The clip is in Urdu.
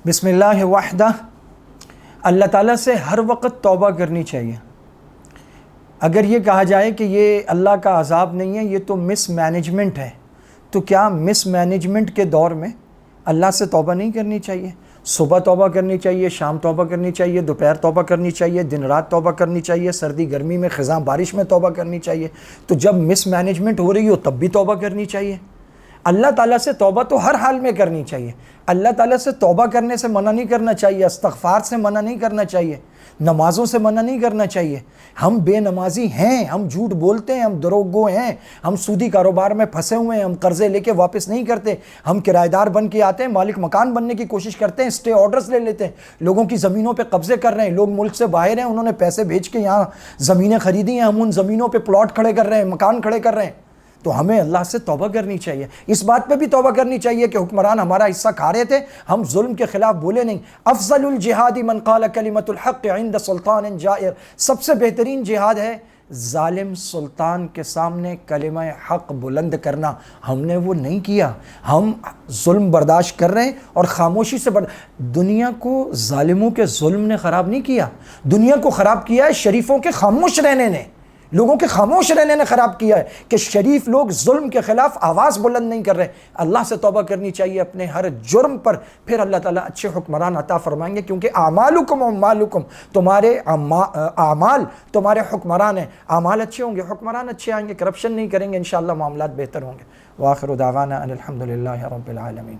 بسم اللہ وحدہ، اللہ تعالیٰ سے ہر وقت توبہ کرنی چاہیے۔ اگر یہ کہا جائے کہ یہ اللہ کا عذاب نہیں ہے، یہ تو مس مینجمنٹ ہے، تو کیا مس مینجمنٹ کے دور میں اللہ سے توبہ نہیں کرنی چاہیے؟ صبح توبہ کرنی چاہیے، شام توبہ کرنی چاہیے، دوپہر توبہ کرنی چاہیے، دن رات توبہ کرنی چاہیے، سردی گرمی میں خزاں بارش میں توبہ کرنی چاہیے۔ تو جب مس مینجمنٹ ہو رہی ہو تب بھی توبہ کرنی چاہیے۔ اللہ تعالیٰ سے توبہ تو ہر حال میں کرنی چاہیے۔ اللہ تعالیٰ سے توبہ کرنے سے منع نہیں کرنا چاہیے، استغفار سے منع نہیں کرنا چاہیے، نمازوں سے منع نہیں کرنا چاہیے۔ ہم بے نمازی ہیں، ہم جھوٹ بولتے ہیں، ہم دروغگو ہیں، ہم سودی کاروبار میں پھنسے ہوئے ہیں، ہم قرضے لے کے واپس نہیں کرتے، ہم کرایہ دار بن کے آتے ہیں، مالک مکان بننے کی کوشش کرتے ہیں، اسٹے آرڈرز لے لیتے ہیں، لوگوں کی زمینوں پہ قبضے کر رہے ہیں، لوگ ملک سے باہر ہیں، انہوں نے پیسے بھیج کے یہاں زمینیں خریدی ہیں، ہم ان زمینوں پہ پلاٹ کھڑے کر رہے ہیں، مکان کھڑے کر رہے ہیں۔ تو ہمیں اللہ سے توبہ کرنی چاہیے۔ اس بات پہ بھی توبہ کرنی چاہیے کہ حکمران ہمارا حصہ کھا رہے تھے، ہم ظلم کے خلاف بولے نہیں۔ افضل الجہاد من قال کلمۃ الحق عند سلطان جائر، سب سے بہترین جہاد ہے ظالم سلطان کے سامنے کلمہ حق بلند کرنا۔ ہم نے وہ نہیں کیا، ہم ظلم برداشت کر رہے ہیں اور خاموشی سے دنیا کو ظالموں کے ظلم نے خراب نہیں کیا، دنیا کو خراب کیا ہے شریفوں کے خاموش رہنے نے، لوگوں کے خاموش رہنے نے خراب کیا ہے کہ شریف لوگ ظلم کے خلاف آواز بلند نہیں کر رہے۔ اللہ سے توبہ کرنی چاہیے اپنے ہر جرم پر، پھر اللہ تعالیٰ اچھے حکمران عطا فرمائیں گے، کیونکہ اعمالکم اعمالکم، تمہارے اعمال تمہارے حکمران ہیں، اعمال اچھے ہوں گے حکمران اچھے آئیں گے، کرپشن نہیں کریں گے، انشاءاللہ معاملات بہتر ہوں گے۔ وآخر دعوانا ان الحمد للہ رب العالمین۔